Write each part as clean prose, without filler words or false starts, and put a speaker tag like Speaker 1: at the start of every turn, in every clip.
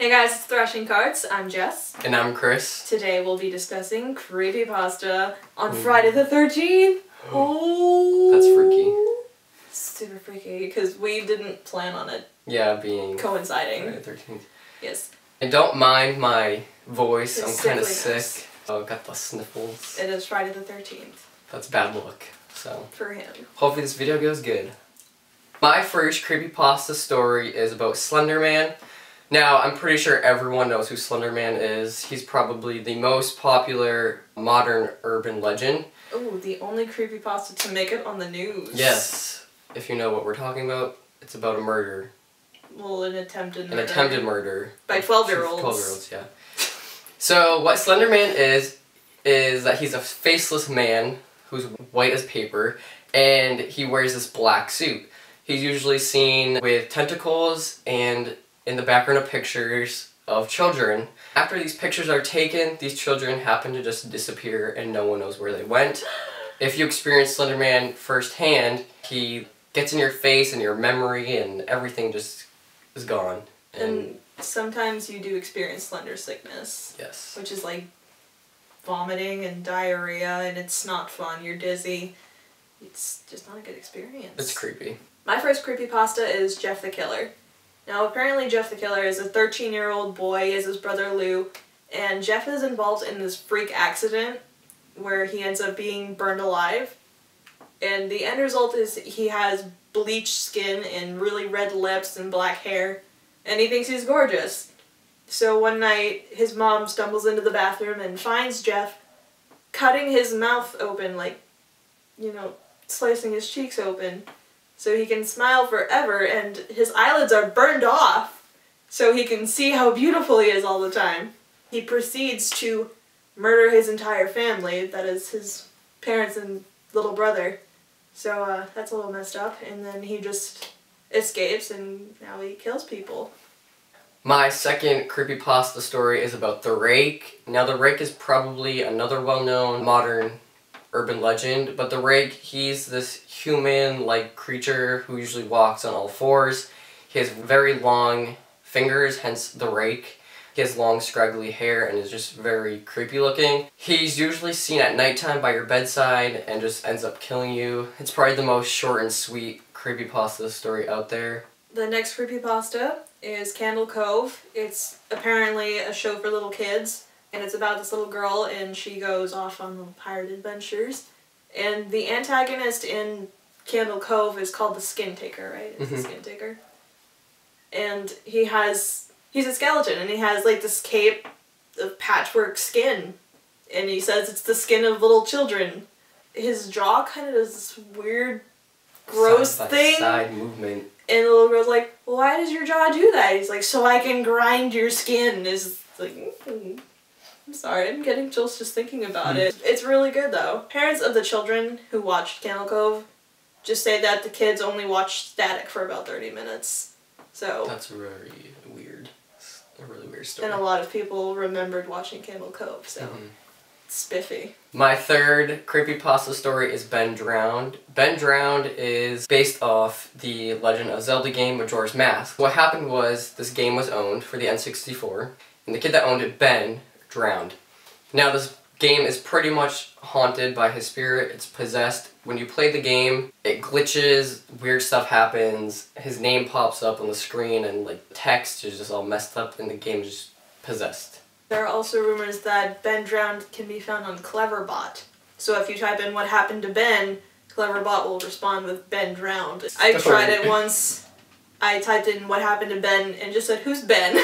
Speaker 1: Hey guys, it's Thrashing Cards. I'm Jess.
Speaker 2: And I'm Chris.
Speaker 1: Today we'll be discussing Creepypasta on Friday the 13th. Oh,
Speaker 2: that's freaky.
Speaker 1: Super freaky because we didn't plan on it.
Speaker 2: Yeah, being
Speaker 1: coinciding.
Speaker 2: Friday the 13th.
Speaker 1: Yes.
Speaker 2: And don't mind my voice.
Speaker 1: It's
Speaker 2: I'm kind of
Speaker 1: sickliness.
Speaker 2: sick. Oh, I've got the sniffles.
Speaker 1: It is Friday the 13th.
Speaker 2: That's bad luck. So
Speaker 1: for him.
Speaker 2: Hopefully this video goes good. My first creepypasta story is about Slender Man. Now, I'm pretty sure everyone knows who Slender Man is. He's probably the most popular modern urban legend.
Speaker 1: Oh, the only creepypasta to make it on the news.
Speaker 2: Yes. If you know what we're talking about, it's about a murder.
Speaker 1: Well, an attempted murder.
Speaker 2: An attempted murder.
Speaker 1: By 12-year-olds.
Speaker 2: 12-year-olds, yeah. So, what Slender Man is that he's a faceless man who's white as paper, and he wears this black suit. He's usually seen with tentacles and in the background of pictures of children. After these pictures are taken, these children happen to just disappear and no one knows where they went. If you experience Slender Man firsthand, he gets in your face and your memory and everything just is gone.
Speaker 1: And sometimes you do experience slender sickness.
Speaker 2: Yes.
Speaker 1: Which is like vomiting and diarrhea, and it's not fun. You're dizzy. It's just not a good experience.
Speaker 2: It's creepy.
Speaker 1: My first creepypasta is Jeff the Killer. Now, apparently Jeff the Killer is a 13-year-old boy, is his brother Lou, and Jeff is involved in this freak accident where he ends up being burned alive. And the end result is he has bleached skin and really red lips and black hair, and he thinks he's gorgeous. So one night, his mom stumbles into the bathroom and finds Jeff cutting his mouth open, like, you know, slicing his cheeks open, so he can smile forever, and his eyelids are burned off, so he can see how beautiful he is all the time. He proceeds to murder his entire family, that is his parents and little brother. So that's a little messed up, and then he just escapes, and now he kills people.
Speaker 2: My second creepypasta story is about the Rake. Now, the Rake is probably another well-known modern urban legend, but the Rake, he's this human-like creature who usually walks on all fours. He has very long fingers, hence the Rake. He has long, scraggly hair and is just very creepy looking. He's usually seen at nighttime by your bedside and just ends up killing you. It's probably the most short and sweet creepypasta story out there.
Speaker 1: The next creepypasta is Candle Cove. It's apparently a show for little kids, and it's about this little girl, and she goes off on little pirate adventures. And the antagonist in Candle Cove is called the Skin Taker, right? It's the Skin Taker. And he's a skeleton, and he has like this cape of patchwork skin. And he says it's the skin of little children. His jaw kind of does this weird, gross thing.
Speaker 2: Side movement.
Speaker 1: And the little girl's like, well, why does your jaw do that? He's like, so I can grind your skin. It's like, I'm sorry, I'm getting chills just thinking about it. It's really good, though. Parents of the children who watched Candle Cove just say that the kids only watched static for about 30 minutes. So
Speaker 2: that's very weird. It's a really weird story.
Speaker 1: And a lot of people remembered watching Candle Cove, so it's spiffy.
Speaker 2: My third creepypasta story is Ben Drowned. Ben Drowned is based off the Legend of Zelda game Majora's Mask. What happened was this game was owned for the N64, and the kid that owned it, Ben, drowned. Now this game is pretty much haunted by his spirit. It's possessed. When you play the game, it glitches, weird stuff happens, his name pops up on the screen, and like text is just all messed up, and the game is just possessed.
Speaker 1: There are also rumors that Ben Drowned can be found on Cleverbot. So if you type in what happened to Ben, Cleverbot will respond with Ben Drowned. I tried it once. I typed in what happened to Ben and just said, who's Ben?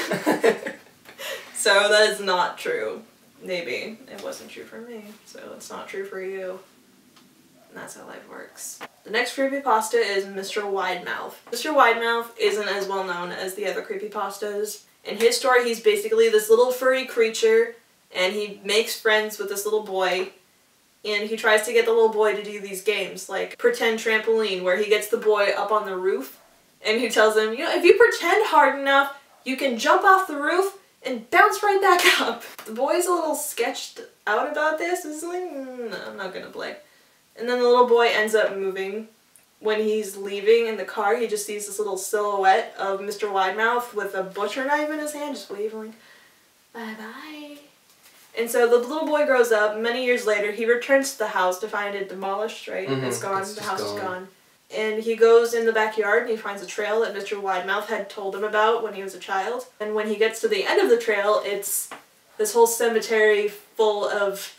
Speaker 1: So that is not true. Maybe. It wasn't true for me, so it's not true for you. And that's how life works. The next creepypasta is Mr. Widemouth. Mr. Widemouth isn't as well known as the other creepypastas. In his story, he's basically this little furry creature, and he makes friends with this little boy, and he tries to get the little boy to do these games, like pretend trampoline, where he gets the boy up on the roof, and he tells him, you know, if you pretend hard enough, you can jump off the roof and bounce right back up. The boy's a little sketched out about this. He's like, no, I'm not gonna play. And then the little boy ends up moving when he's leaving in the car, he just sees this little silhouette of Mr. Widemouth with a butcher knife in his hand, just waving like, bye-bye. And so the little boy grows up. Many years later, he returns to the house to find it demolished, right? It's gone. The house is gone. And he goes in the backyard and he finds a trail that Mr. Widemouth had told him about when he was a child. And when he gets to the end of the trail, it's this whole cemetery full of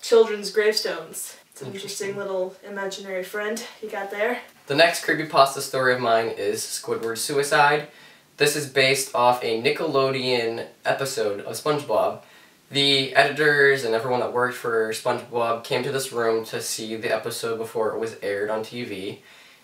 Speaker 1: children's gravestones. It's an interesting little imaginary friend you got there.
Speaker 2: The next creepypasta story of mine is Squidward's Suicide. This is based off a Nickelodeon episode of SpongeBob. The editors and everyone that worked for SpongeBob came to this room to see the episode before it was aired on TV.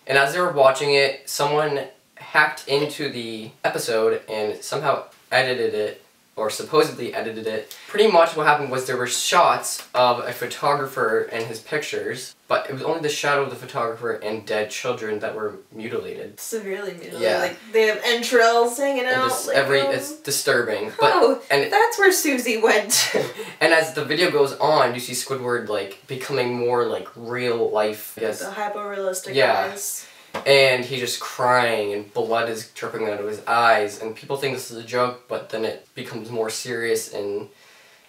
Speaker 2: And as they were watching it, someone hacked into the episode and somehow edited it, or supposedly edited it. Pretty much what happened was there were shots of a photographer and his pictures, but it was only the shadow of the photographer and dead children that were mutilated.
Speaker 1: Severely mutilated.
Speaker 2: Yeah.
Speaker 1: Like, they have entrails hanging out.
Speaker 2: It's disturbing. But,
Speaker 1: that's where Susie went.
Speaker 2: And as the video goes on, you see Squidward, like, becoming more, like, real life.
Speaker 1: With the hyper-realistic eyes.
Speaker 2: And he's just crying and blood is dripping out of his eyes and people think this is a joke, but then it becomes more serious and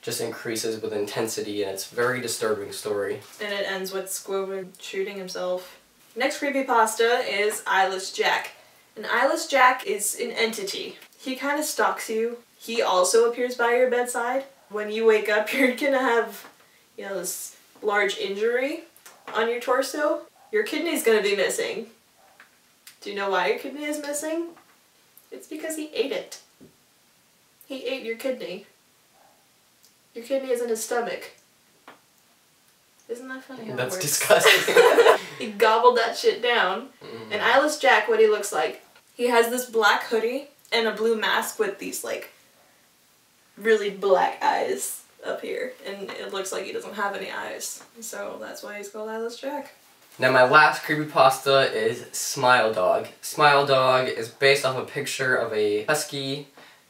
Speaker 2: just increases with intensity, and it's a very disturbing story. And
Speaker 1: it ends with Squidward shooting himself. Next creepypasta is Eyeless Jack. And Eyeless Jack is an entity. He kind of stalks you. He also appears by your bedside. When you wake up, you're gonna have, you know, this large injury on your torso. Your kidney's gonna be missing. Do you know why your kidney is missing? It's because he ate it. He ate your kidney. Your kidney is in his stomach. Isn't that funny how
Speaker 2: That's
Speaker 1: it works?
Speaker 2: disgusting.
Speaker 1: He gobbled that shit down. And Eyeless Jack, what he looks like, he has this black hoodie and a blue mask with these, like, really black eyes up here. And it looks like he doesn't have any eyes. So that's why he's called Eyeless Jack.
Speaker 2: Now my last creepypasta is Smile Dog. Smile Dog is based off a picture of a husky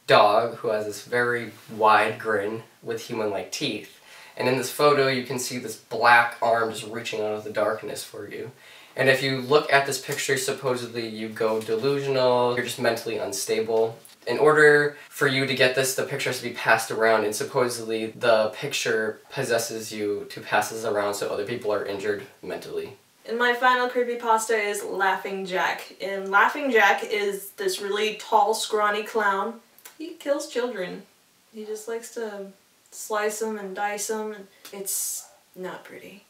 Speaker 2: dog who has this very wide grin with human-like teeth. And in this photo you can see this black arm just reaching out of the darkness for you. And if you look at this picture, supposedly you go delusional, you're just mentally unstable. In order for you to get this, the picture has to be passed around, and supposedly the picture possesses you to pass this around so other people are injured mentally.
Speaker 1: And my final creepypasta is Laughing Jack. And Laughing Jack is this really tall, scrawny clown. He kills children. He just likes to slice them and dice them. And it's not pretty.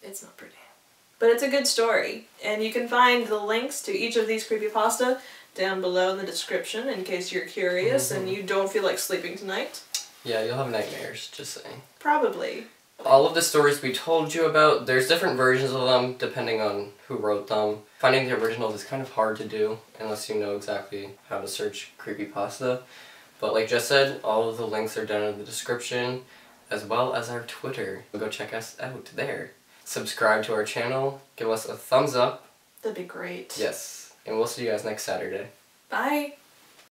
Speaker 1: It's not pretty. But it's a good story. And you can find the links to each of these creepypasta down below in the description in case you're curious and you don't feel like sleeping tonight.
Speaker 2: Yeah, you'll have nightmares, just saying.
Speaker 1: Probably.
Speaker 2: All of the stories we told you about, there's different versions of them depending on who wrote them. Finding the originals is kind of hard to do unless you know exactly how to search creepypasta. But like Jess said, all of the links are down in the description, as well as our Twitter. Go check us out there. Subscribe to our channel, give us a thumbs up.
Speaker 1: That'd be great.
Speaker 2: Yes, and we'll see you guys next Saturday.
Speaker 1: Bye!